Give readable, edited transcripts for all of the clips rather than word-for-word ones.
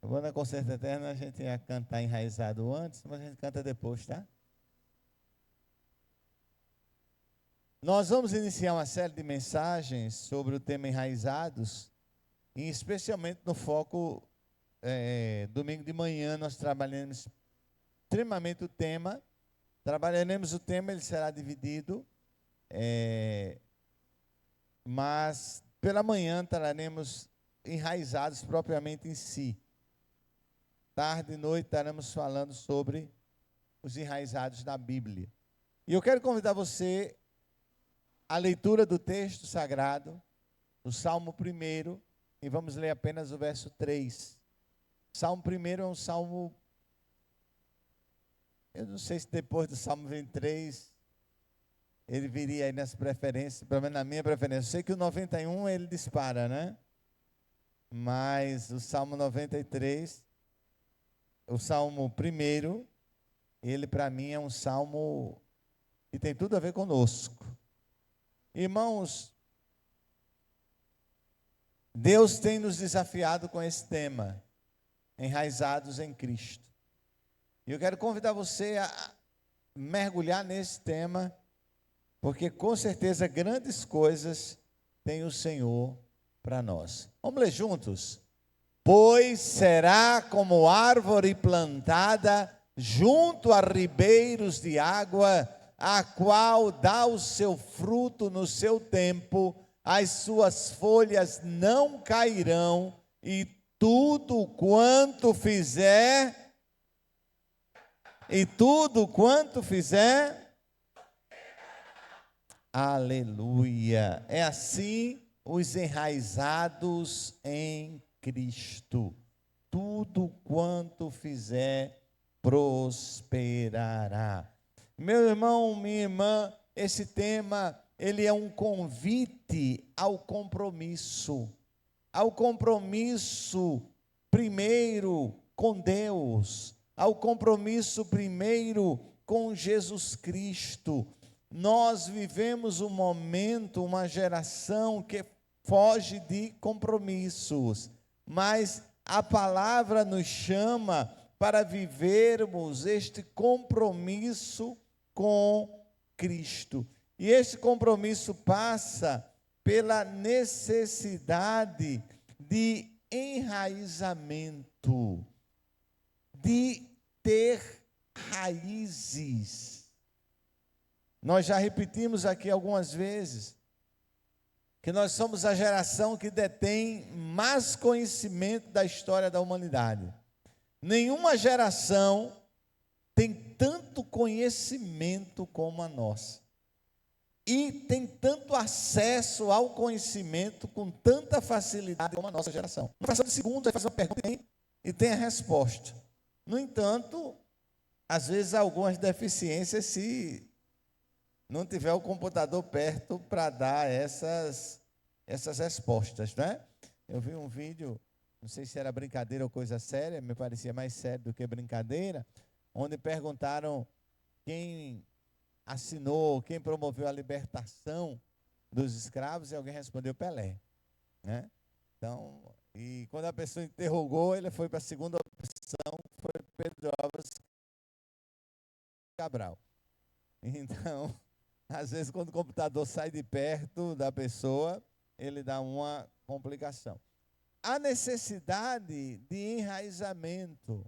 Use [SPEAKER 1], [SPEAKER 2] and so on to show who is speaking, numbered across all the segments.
[SPEAKER 1] Eu vou na Concerto Eterno, a gente ia cantar enraizado antes, mas a gente canta depois, tá? Nós vamos iniciar uma série de mensagens sobre o tema enraizados, e especialmente no foco, domingo de manhã, nós trabalhamos extremamente o tema. Trabalharemos o tema, ele será dividido, mas pela manhã traremos enraizados propriamente em si. Tarde e noite estaremos falando sobre os enraizados da Bíblia. E eu quero convidar você à leitura do texto sagrado, do Salmo 1, e vamos ler apenas o verso 3. Salmo 1 é um salmo, eu não sei se depois do Salmo 23, ele viria aí nas preferências, pelo menos na minha preferência. Eu sei que o 91 ele dispara, né? Mas o Salmo 93, o Salmo 1, ele para mim é um salmo que tem tudo a ver conosco. Irmãos, Deus tem nos desafiado com esse tema, enraizados em Cristo. E eu quero convidar você a mergulhar nesse tema, porque com certeza grandes coisas tem o Senhor para nós. Vamos ler juntos? Pois será como árvore plantada junto a ribeiros de água, a qual dá o seu fruto no seu tempo, as suas folhas não cairão, e tudo quanto fizer, aleluia. É assim os enraizados em Cristo. Tudo quanto fizer prosperará. Meu irmão, minha irmã, esse tema, ele é um convite ao compromisso primeiro com Deus, ao compromisso primeiro com Jesus Cristo. Nós vivemos um momento, uma geração que foge de compromissos, mas a palavra nos chama para vivermos este compromisso com Cristo. E este compromisso passa pela necessidade de enraizamento, de ter raízes. Nós já repetimos aqui algumas vezes que nós somos a geração que detém mais conhecimento da história da humanidade. Nenhuma geração tem tanto conhecimento como a nossa. E tem tanto acesso ao conhecimento com tanta facilidade como a nossa geração. Uma fração de segundos, vai fazer uma pergunta e tem a resposta. No entanto, às vezes há algumas deficiências se não tiver o computador perto para dar essas respostas, né? Eu vi um vídeo, não sei se era brincadeira ou coisa séria, me parecia mais sério do que brincadeira, onde perguntaram quem assinou, quem promoveu a libertação dos escravos, e alguém respondeu Pelé, né? Então, e quando a pessoa interrogou, ele foi para a segunda opção, foi Pedro Álvares Cabral. Então, às vezes quando o computador sai de perto da pessoa, ele dá uma complicação. A necessidade de enraizamento,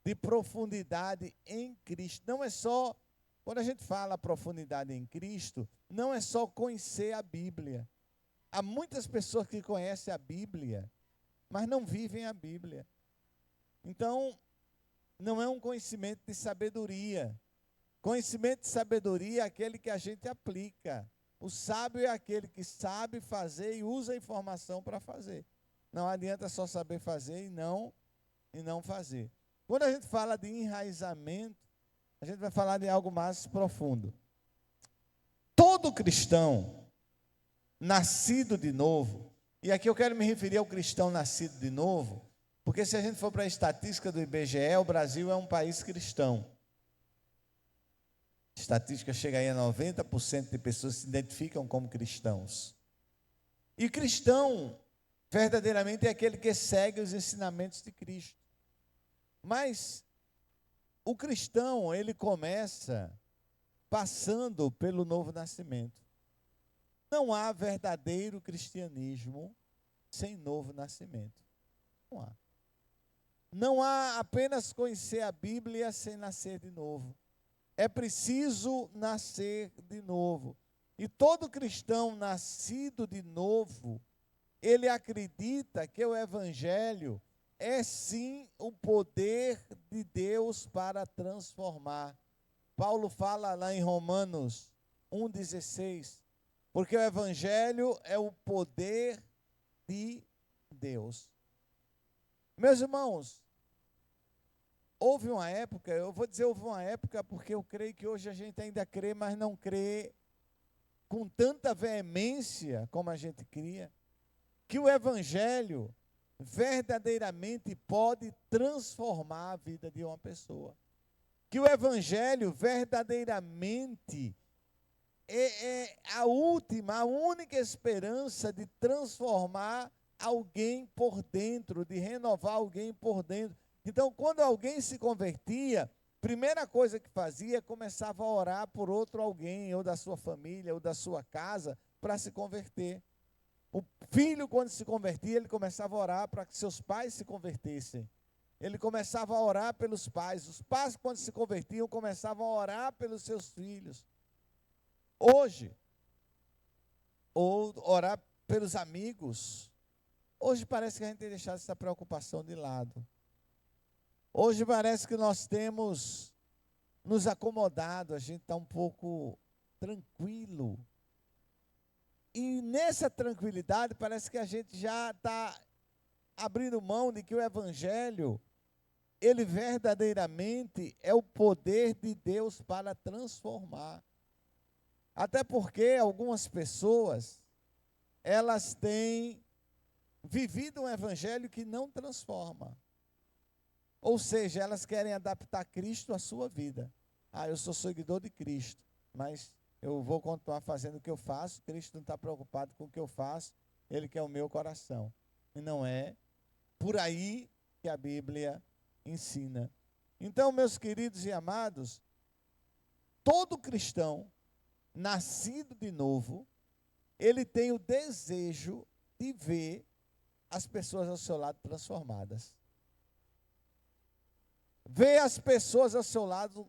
[SPEAKER 1] de profundidade em Cristo, não é só, quando a gente fala profundidade em Cristo, não é só conhecer a Bíblia. Há muitas pessoas que conhecem a Bíblia, mas não vivem a Bíblia. Então, não é um conhecimento de sabedoria. Conhecimento de sabedoria é aquele que a gente aplica. O sábio é aquele que sabe fazer e usa a informação para fazer. Não adianta só saber fazer e não fazer. Quando a gente fala de enraizamento, a gente vai falar de algo mais profundo. Todo cristão nascido de novo, e aqui eu quero me referir ao cristão nascido de novo, porque se a gente for para a estatística do IBGE, o Brasil é um país cristão. A estatística chega aí a 90% de pessoas que se identificam como cristãos. E cristão, verdadeiramente, é aquele que segue os ensinamentos de Cristo. Mas o cristão, ele começa passando pelo novo nascimento. Não há verdadeiro cristianismo sem novo nascimento. Não há. Não há apenas conhecer a Bíblia sem nascer de novo. É preciso nascer de novo. E todo cristão nascido de novo, ele acredita que o Evangelho é sim o poder de Deus para transformar. Paulo fala lá em Romanos 1,16, porque o Evangelho é o poder de Deus. Meus irmãos, houve uma época, eu vou dizer houve uma época porque eu creio que hoje a gente ainda crê, mas não crê com tanta veemência como a gente cria, que o Evangelho verdadeiramente pode transformar a vida de uma pessoa. Que o Evangelho verdadeiramente é a única esperança de transformar alguém por dentro, de renovar alguém por dentro. Então, quando alguém se convertia, primeira coisa que fazia, começava a orar por outro alguém, ou da sua família, ou da sua casa, para se converter. O filho, quando se convertia, ele começava a orar para que seus pais se convertessem. Ele começava a orar pelos pais. Os pais, quando se convertiam, começavam a orar pelos seus filhos. Hoje, ou orar pelos amigos. Hoje parece que a gente tem deixado essa preocupação de lado. Hoje parece que nós temos nos acomodado, a gente está um pouco tranquilo. E nessa tranquilidade parece que a gente já está abrindo mão de que o Evangelho, ele verdadeiramente é o poder de Deus para transformar. Até porque algumas pessoas, elas têm vivido um Evangelho que não transforma. Ou seja, elas querem adaptar Cristo à sua vida. Eu sou seguidor de Cristo, mas eu vou continuar fazendo o que eu faço. Cristo não está preocupado com o que eu faço, Ele quer o meu coração. E não é por aí que a Bíblia ensina. Então, meus queridos e amados, todo cristão nascido de novo, ele tem o desejo de ver as pessoas ao seu lado transformadas. Ver as pessoas ao seu lado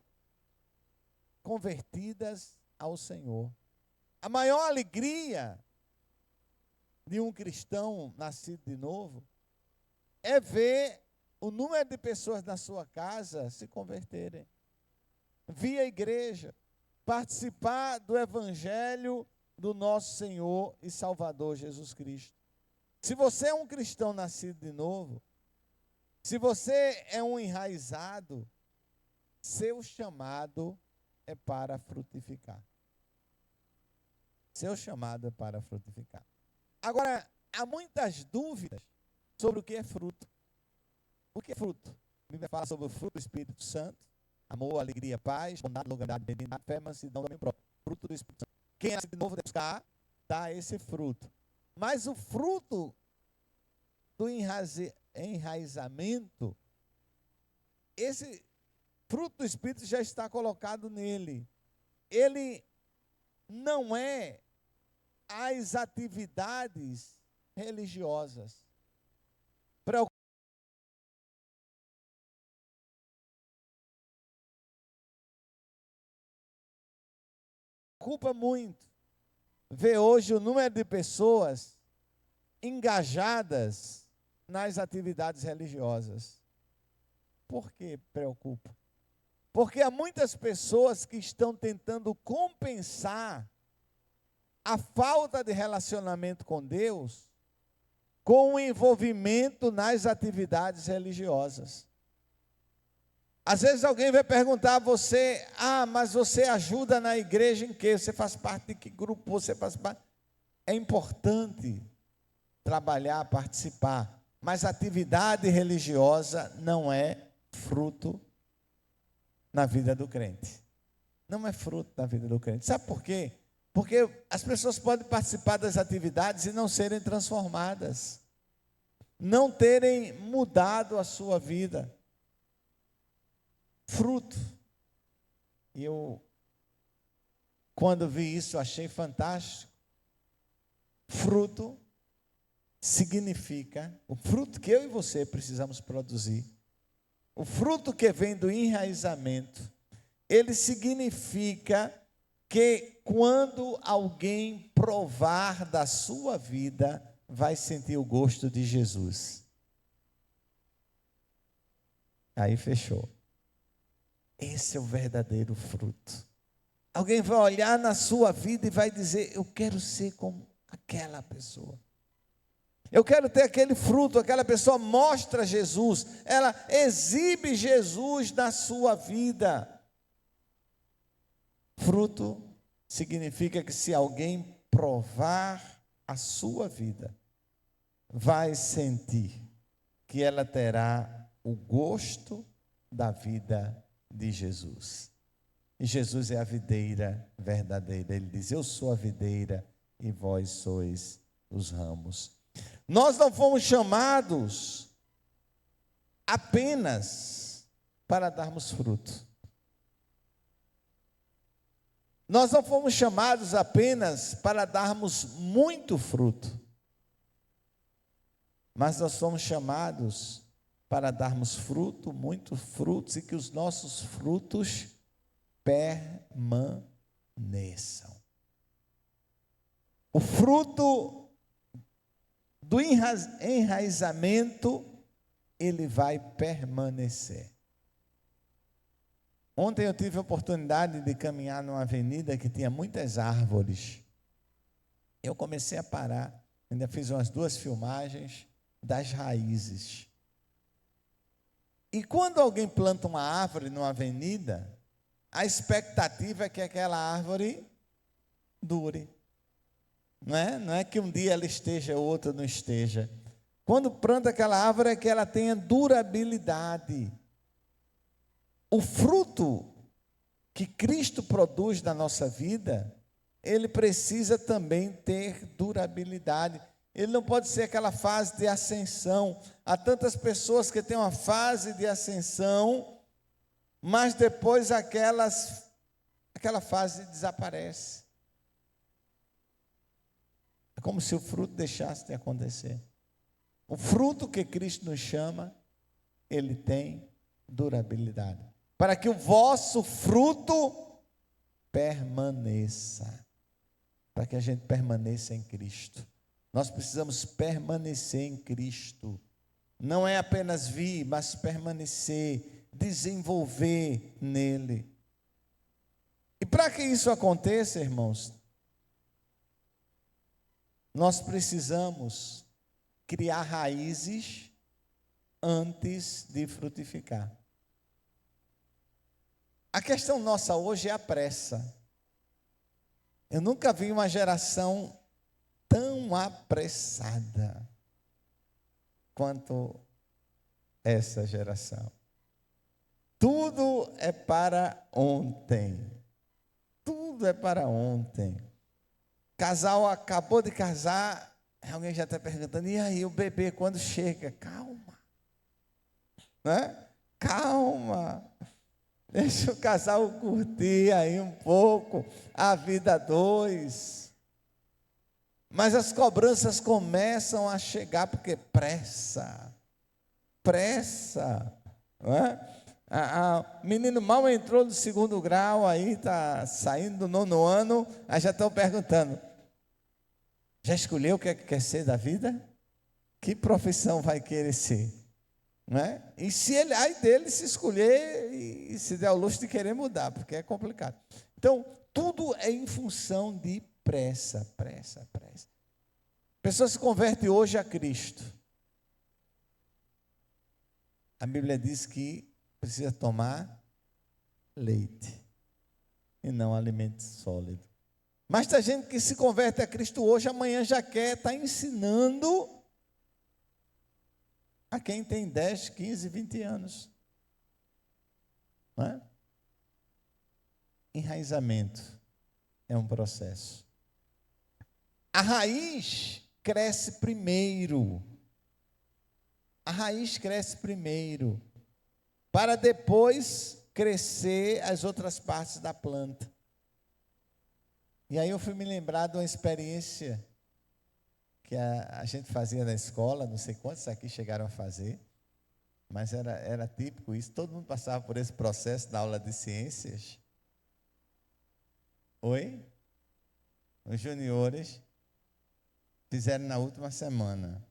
[SPEAKER 1] convertidas ao Senhor. A maior alegria de um cristão nascido de novo é ver o número de pessoas na sua casa se converterem. Vir à igreja, participar do Evangelho do nosso Senhor e Salvador Jesus Cristo. Se você é um cristão nascido de novo, se você é um enraizado, seu chamado é para frutificar. Seu chamado é para frutificar. Agora, há muitas dúvidas sobre o que é fruto. O que é fruto? A Bíblia fala sobre o fruto do Espírito Santo: amor, alegria, paz, bondade, longanimidade, benignidade, fé, mansidão, domínio próprio. Fruto do Espírito Santo. Quem nasce de novo deve buscar dar esse fruto. Mas o fruto do enraizamento, esse fruto do Espírito já está colocado nele. Ele não é as atividades religiosas. Preocupa muito ver hoje o número de pessoas engajadas nas atividades religiosas. Por que preocupa? Porque há muitas pessoas que estão tentando compensar a falta de relacionamento com Deus com o envolvimento nas atividades religiosas. Às vezes alguém vai perguntar a você: mas você ajuda na igreja em quê? Você faz parte de que grupo? Você faz parte? É importante trabalhar, participar, mas atividade religiosa não é fruto na vida do crente. Não é fruto da vida do crente. Sabe por quê? Porque as pessoas podem participar das atividades e não serem transformadas, não terem mudado a sua vida. fruto. E eu, quando vi isso, achei fantástico. Fruto significa, o fruto que eu e você precisamos produzir, o fruto que vem do enraizamento, ele significa que quando alguém provar da sua vida, vai sentir o gosto de Jesus. Aí fechou. Esse é o verdadeiro fruto. Alguém vai olhar na sua vida e vai dizer: eu quero ser como aquela pessoa. Eu quero ter aquele fruto, aquela pessoa mostra Jesus, ela exibe Jesus na sua vida. Fruto significa que se alguém provar a sua vida, vai sentir que ela terá o gosto da vida de Jesus. E Jesus é a videira verdadeira. Ele diz: eu sou a videira e vós sois os ramos. Nós não fomos chamados apenas para darmos fruto. Nós não fomos chamados apenas para darmos muito fruto. Mas nós somos chamados para darmos fruto, muitos frutos, e que os nossos frutos permaneçam. O fruto do enraizamento, ele vai permanecer. Ontem eu tive a oportunidade de caminhar numa avenida que tinha muitas árvores. Eu comecei a parar, ainda fiz umas 2 filmagens das raízes. E quando alguém planta uma árvore numa avenida, a expectativa é que aquela árvore dure. Não é que um dia ela esteja, outro não esteja. Quando planta aquela árvore é que ela tenha durabilidade. O fruto que Cristo produz na nossa vida, ele precisa também ter durabilidade. Ele não pode ser aquela fase de ascensão. Há tantas pessoas que têm uma fase de ascensão, mas depois aquela fase desaparece. É como se o fruto deixasse de acontecer. O fruto que Cristo nos chama, ele tem durabilidade. Para que o vosso fruto permaneça. Para que a gente permaneça em Cristo. Nós precisamos permanecer em Cristo. Não é apenas vir, mas permanecer, desenvolver nele. E para que isso aconteça, irmãos, nós precisamos criar raízes antes de frutificar. A questão nossa hoje é a pressa. Eu nunca vi uma geração tão apressada quanto essa geração. Tudo é para ontem. Tudo é para ontem. Casal acabou de casar, alguém já está perguntando: e aí, o bebê quando chega? Calma. Né? Calma. Deixa o casal curtir aí um pouco a vida a dois. Mas as cobranças começam a chegar, porque pressa. Não é? O menino mal entrou no 2º grau, aí está saindo do 9º ano, aí já estão perguntando: já escolheu o que quer ser da vida? Que profissão vai querer ser? Não é? E se ele, ai dele se escolher e se der o luxo de querer mudar, porque é complicado. Então, tudo é em função de pressa. A pessoa se converte hoje a Cristo. A Bíblia diz que precisa tomar leite e não alimento sólido. Mas tem gente que se converte a Cristo hoje, amanhã já quer estar ensinando a quem tem 10, 15, 20 anos. Não é? Enraizamento é um processo. A raiz cresce primeiro. A raiz cresce primeiro, para depois crescer as outras partes da planta. E aí eu fui me lembrar de uma experiência que a gente fazia na escola, não sei quantos aqui chegaram a fazer, mas era típico isso, todo mundo passava por esse processo da aula de ciências. Oi? Os juniores fizeram na última semana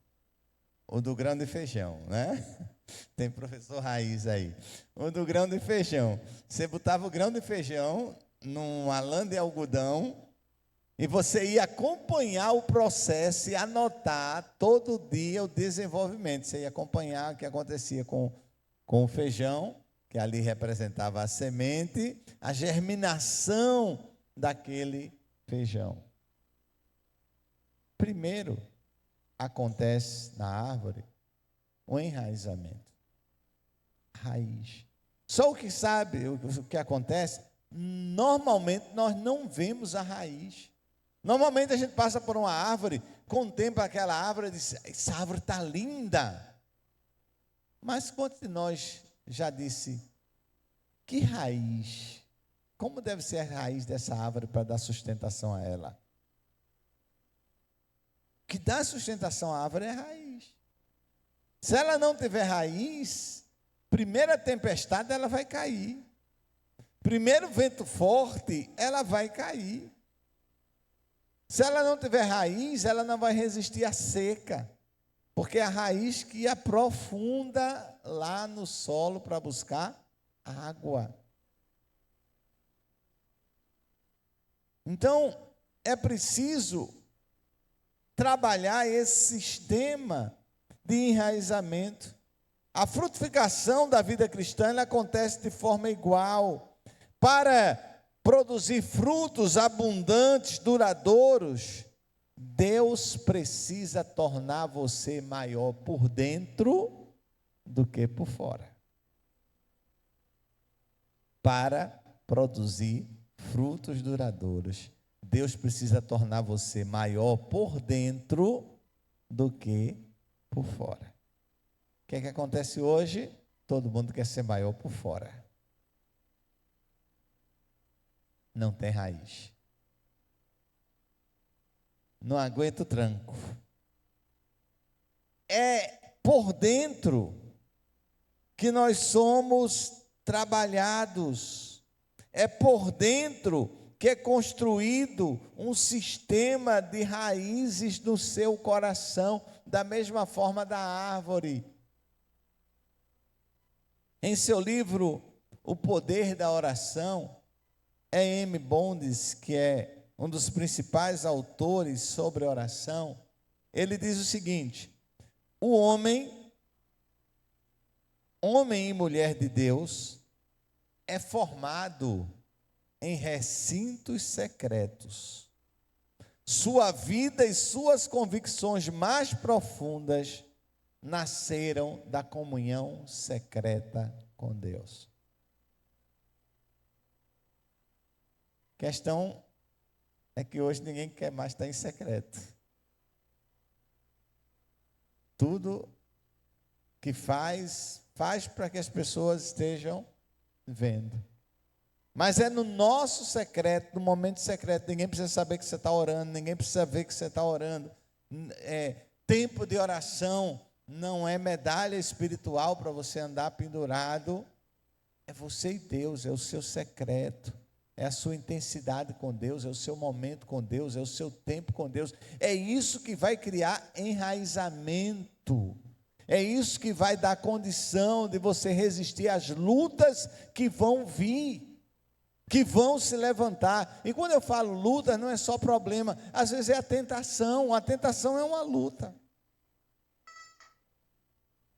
[SPEAKER 1] o do grão de feijão, né? Tem professor raiz aí. O do grão de feijão. Você botava o grão de feijão numa lã de algodão e você ia acompanhar o processo e anotar todo dia o desenvolvimento. Você ia acompanhar o que acontecia com o feijão, que ali representava a semente, a germinação daquele feijão. Primeiro, acontece na árvore o enraizamento. Raiz. Só o que sabe o que acontece, normalmente nós não vemos a raiz. Normalmente a gente passa por uma árvore, contempla aquela árvore e diz, essa árvore está linda. Mas quantos de nós já disse, que raiz? Como deve ser a raiz dessa árvore para dar sustentação a ela? O que dá sustentação à árvore é a raiz. Se ela não tiver raiz, primeira tempestade ela vai cair. Primeiro vento forte, ela vai cair. Se ela não tiver raiz, ela não vai resistir à seca, porque é a raiz que aprofunda lá no solo para buscar água. Então, é preciso trabalhar esse sistema de enraizamento. A frutificação da vida cristã ela acontece de forma igual. Para produzir frutos abundantes, duradouros, Deus precisa tornar você maior por dentro do que por fora. Para produzir frutos duradouros, Deus precisa tornar você maior por dentro do que por fora. O que é que acontece hoje? Todo mundo quer ser maior por fora. Não tem raiz. Não aguenta o tranco. É por dentro que nós somos trabalhados. É por dentro que é construído um sistema de raízes no seu coração, da mesma forma da árvore. Em seu livro, O Poder da Oração, E.M. Bondes, que é um dos principais autores sobre oração, ele diz o seguinte: o homem e mulher de Deus, é formado em recintos secretos. Sua vida e suas convicções mais profundas nasceram da comunhão secreta com Deus. A questão é que hoje ninguém quer mais estar em secreto. Tudo que faz para que as pessoas estejam vendo. Mas é no nosso secreto, no momento secreto. Ninguém precisa saber que você está orando, ninguém precisa ver que você está orando. Tempo de oração não é medalha espiritual para você andar pendurado. É você e Deus, é o seu secreto. É a sua intensidade com Deus, é o seu momento com Deus, é o seu tempo com Deus. É isso que vai criar enraizamento. É isso que vai dar condição de você resistir às lutas que vão vir, que vão se levantar. E quando eu falo luta, não é só problema. Às vezes é a tentação. A tentação é uma luta.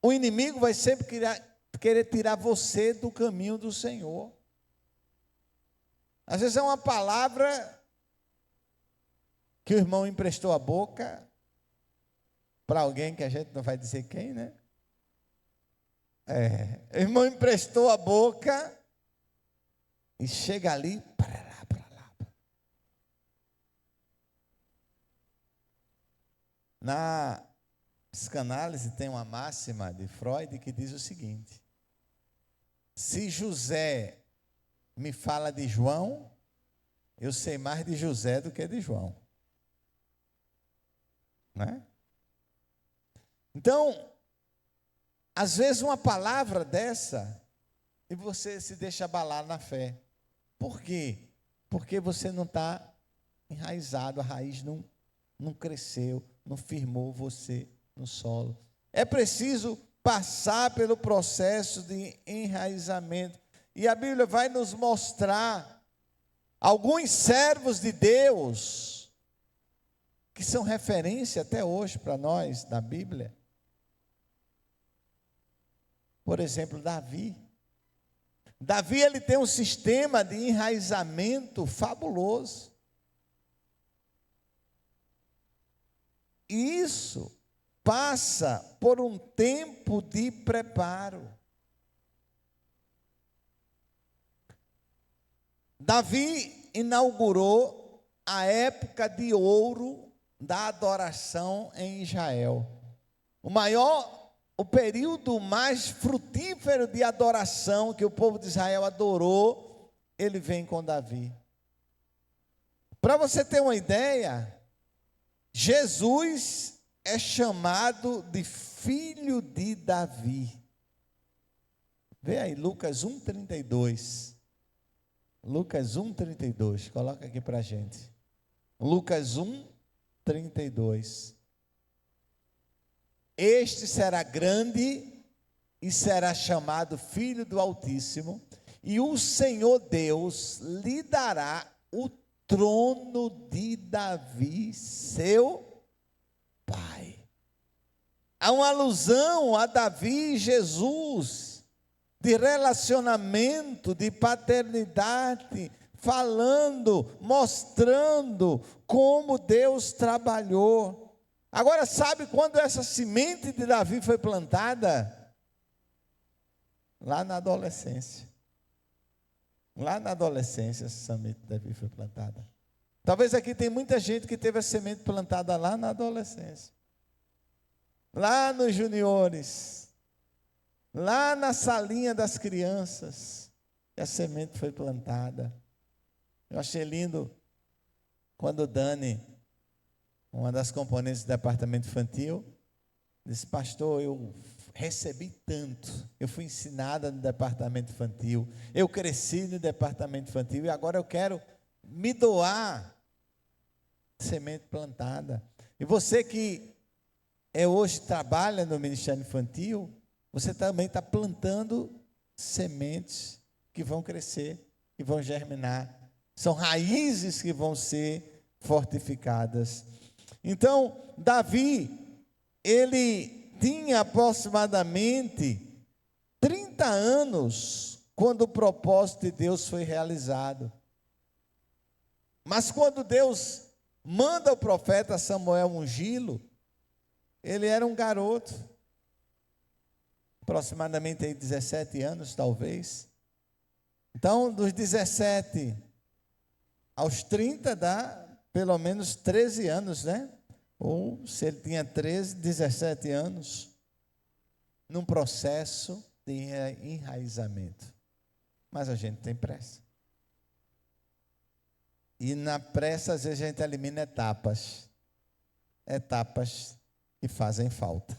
[SPEAKER 1] O inimigo vai sempre querer tirar você do caminho do Senhor. Às vezes é uma palavra que o irmão emprestou a boca para alguém que a gente não vai dizer quem, né? O irmão emprestou a boca e chega ali, para lá. Na psicanálise tem uma máxima de Freud que diz o seguinte: Se José me fala de João, eu sei mais de José do que de João. Né? Então, às vezes uma palavra dessa, e você se deixa abalar na fé. Por quê? Porque você não está enraizado, a raiz não cresceu, não firmou você no solo. É preciso passar pelo processo de enraizamento. E a Bíblia vai nos mostrar alguns servos de Deus que são referência até hoje para nós da Bíblia. Por exemplo, Davi. Davi, ele tem um sistema de enraizamento fabuloso. E isso passa por um tempo de preparo. Davi inaugurou a época de ouro da adoração em Israel. O período mais frutífero de adoração que o povo de Israel adorou, ele vem com Davi. Para você ter uma ideia, Jesus é chamado de filho de Davi. Vê aí, Lucas 1,32. Lucas 1,32. Coloca aqui para a gente. Lucas 1,32. Este será grande e será chamado Filho do Altíssimo, e o Senhor Deus lhe dará o trono de Davi, seu pai. Há uma alusão a Davi e Jesus, de relacionamento, de paternidade, falando, mostrando como Deus trabalhou. Agora, sabe quando essa semente de Davi foi plantada? Lá na adolescência. Lá na adolescência, essa semente de Davi foi plantada. Talvez aqui tem muita gente que teve a semente plantada lá na adolescência. Lá nos juniores. Lá na salinha das crianças. A semente foi plantada. Eu achei lindo quando Dani, uma das componentes do departamento infantil, disse: pastor, eu recebi tanto, eu fui ensinada no departamento infantil, eu cresci no departamento infantil e agora eu quero me doar. Semente plantada. E você que hoje trabalha no Ministério Infantil, você também está plantando sementes que vão crescer, que vão germinar. São raízes que vão ser fortificadas. Então, Davi, ele tinha aproximadamente 30 anos quando o propósito de Deus foi realizado. Mas quando Deus manda o profeta Samuel ungí-lo, ele era um garoto, aproximadamente aí 17 anos talvez. Então, dos 17 aos 30 dá pelo menos 13 anos, né? Ou se ele tinha 13, 17 anos, num processo de enraizamento. Mas a gente tem pressa. E na pressa, às vezes, a gente elimina etapas. Etapas que fazem falta.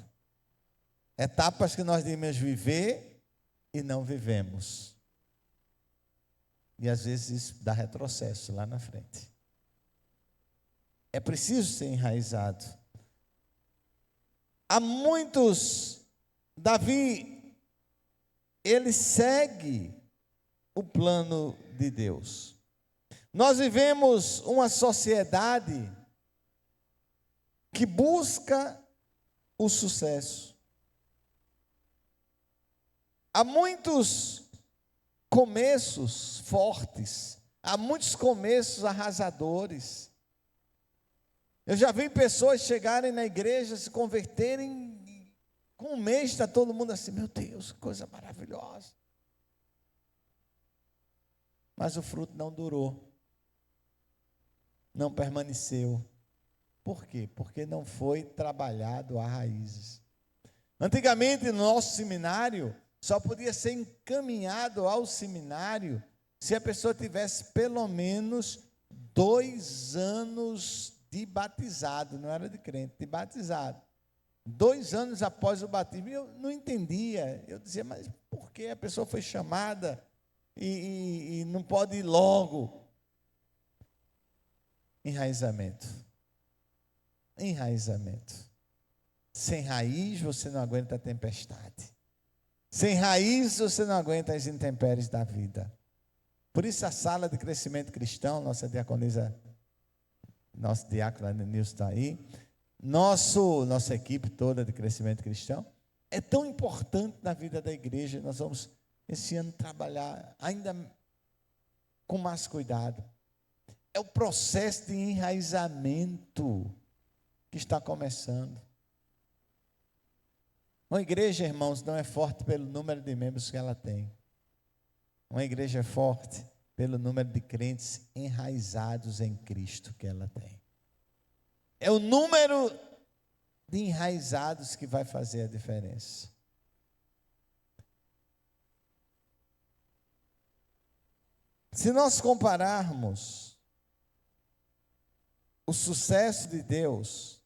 [SPEAKER 1] Etapas que nós devemos viver e não vivemos. E às vezes isso dá retrocesso lá na frente. É preciso ser enraizado. Há muitos, Davi, ele segue o plano de Deus. Nós vivemos uma sociedade que busca o sucesso. Há muitos começos fortes, há muitos começos arrasadores. Eu já vi pessoas chegarem na igreja, se converterem, com um mês está todo mundo assim: meu Deus, que coisa maravilhosa. Mas o fruto não durou, não permaneceu. Por quê? Porque não foi trabalhado a raízes. Antigamente, no nosso seminário, só podia ser encaminhado ao seminário se a pessoa tivesse pelo menos 2 anos de batizado, não era de crente, de batizado. 2 anos após o batismo. Eu não entendia. Eu dizia, mas por que a pessoa foi chamada e não pode ir logo? Enraizamento. Enraizamento. Sem raiz você não aguenta a tempestade. Sem raiz você não aguenta as intempéries da vida. Por isso a sala de crescimento cristão, nossa diaconisa, nosso diácono Nilson está aí, nossa equipe toda de crescimento cristão, é tão importante na vida da igreja. Nós vamos esse ano trabalhar ainda com mais cuidado. É o processo de enraizamento que está começando. Uma igreja, irmãos, não é forte pelo número de membros que ela tem. Uma igreja é forte pelo número de crentes enraizados em Cristo que ela tem. É o número de enraizados que vai fazer a diferença. Se nós compararmos o sucesso de Deus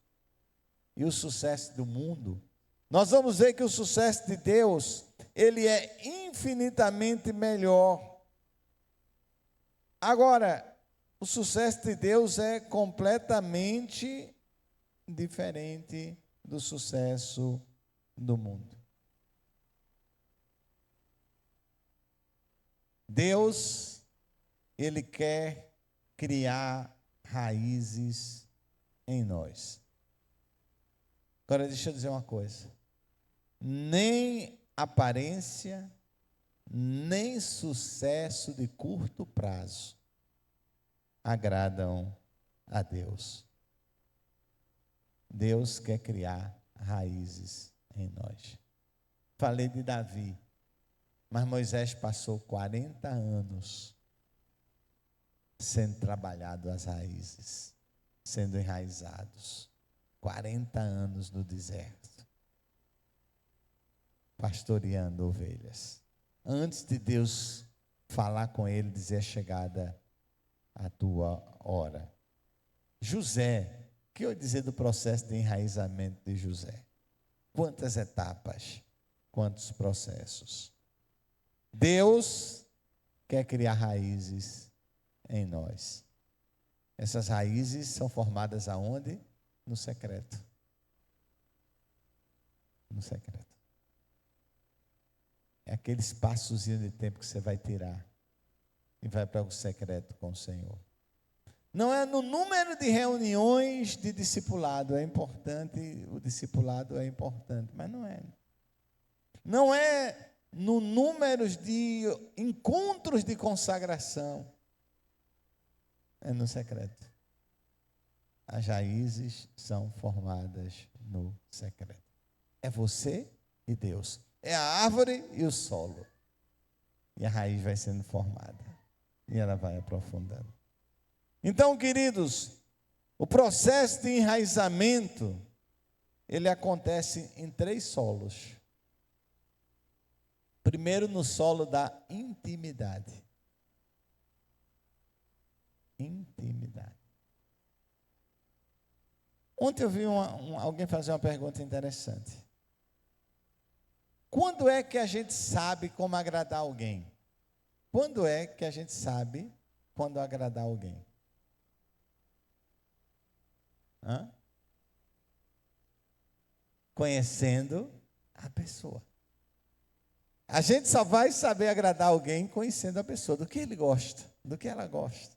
[SPEAKER 1] e o sucesso do mundo, nós vamos ver que o sucesso de Deus, ele é infinitamente melhor. Agora, o sucesso de Deus é completamente diferente do sucesso do mundo. Deus, ele quer criar raízes em nós. Agora, deixa eu dizer uma coisa. Nem aparência, nem sucesso de curto prazo agradam a Deus. Deus quer criar raízes em nós. Falei de Davi, mas Moisés passou 40 anos sendo trabalhado as raízes, sendo enraizados. 40 anos no deserto, pastoreando ovelhas. Antes de Deus falar com ele, dizer: é chegada a tua hora. José, o que eu ia dizer do processo de enraizamento de José? Quantas etapas, quantos processos. Deus quer criar raízes em nós. Essas raízes são formadas aonde? No secreto. No secreto. É aquele espaçozinho de tempo que você vai tirar e vai para o secreto com o Senhor. Não é no número de reuniões de discipulado, é importante, o discipulado é importante, mas não é. Não é no número de encontros de consagração, é no secreto. As raízes são formadas no secreto. É você e Deus. É a árvore e o solo. E a raiz vai sendo formada. E ela vai aprofundando. Então, queridos, o processo de enraizamento, ele acontece em 3 solos. Primeiro, no solo da intimidade. Intimidade. Ontem eu vi alguém fazer uma pergunta interessante. Quando é que a gente sabe como agradar alguém? Quando é que a gente sabe quando agradar alguém? Conhecendo a pessoa. A gente só vai saber agradar alguém conhecendo a pessoa, do que ele gosta, do que ela gosta,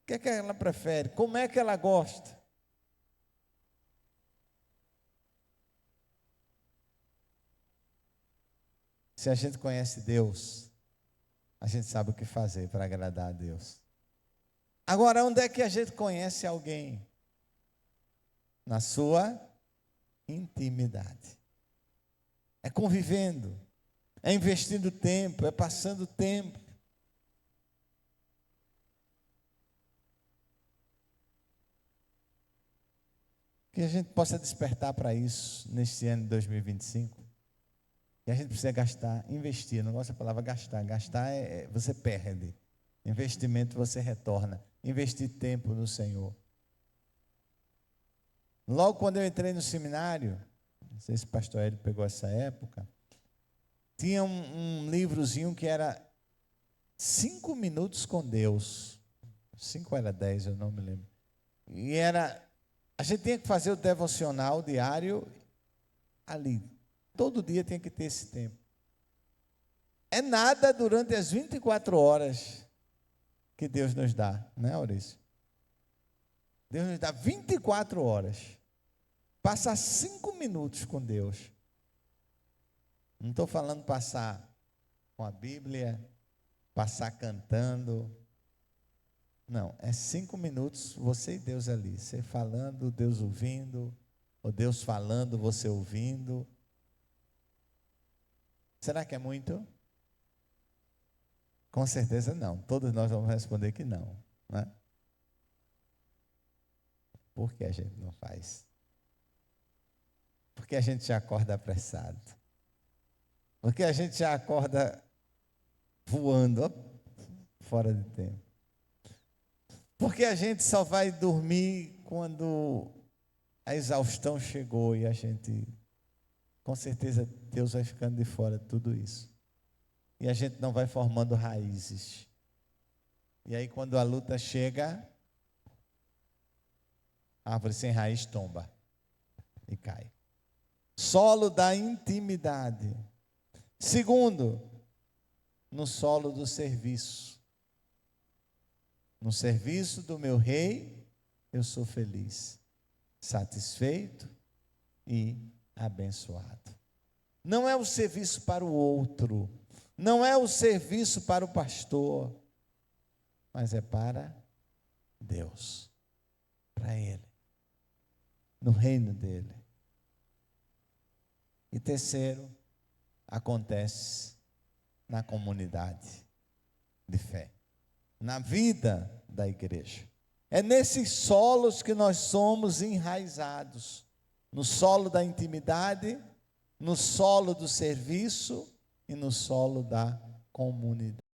[SPEAKER 1] o que é que ela prefere, como é que ela gosta. Se a gente conhece Deus, a gente sabe o que fazer para agradar a Deus. Agora, onde é que a gente conhece alguém? Na sua intimidade. É convivendo, é investindo tempo, é passando tempo. Que a gente possa despertar para isso neste ano de 2025. E a gente precisa gastar, investir. Eu não gosto da palavra gastar. Gastar você perde. Investimento você retorna. Investir tempo no Senhor. Logo quando eu entrei no seminário, não sei se o pastor Hélio pegou essa época, tinha um livrozinho que era 5 minutos com Deus. 5 era 10, eu não me lembro. E a gente tinha que fazer o devocional diário ali. Todo dia tinha que ter esse tempo. É nada durante as 24 horas que Deus nos dá, né, Maurício? Deus nos dá 24 horas. Passar 5 minutos com Deus. Não estou falando passar com a Bíblia, passar cantando. Não, é 5 minutos, você e Deus ali. Você falando, Deus ouvindo, ou Deus falando, você ouvindo. Será que é muito? Com certeza não. Todos nós vamos responder que não, né? Por que a gente não faz? Porque a gente já acorda apressado. Porque a gente já acorda voando, fora de tempo. Porque a gente só vai dormir quando a exaustão chegou e a gente, com certeza, Deus vai ficando de fora de tudo isso. E a gente não vai formando raízes. E aí quando a luta chega, a árvore sem raiz tomba e cai. Solo da intimidade. Segundo, no solo do serviço. No serviço do meu rei, eu sou feliz, satisfeito e abençoado. Não é o serviço para o outro, não é o serviço para o pastor, mas é para Deus, para Ele, no reino dEle. E terceiro, acontece na comunidade de fé, na vida da igreja. É nesses solos que nós somos enraizados, no solo da intimidade, no solo do serviço e no solo da comunidade.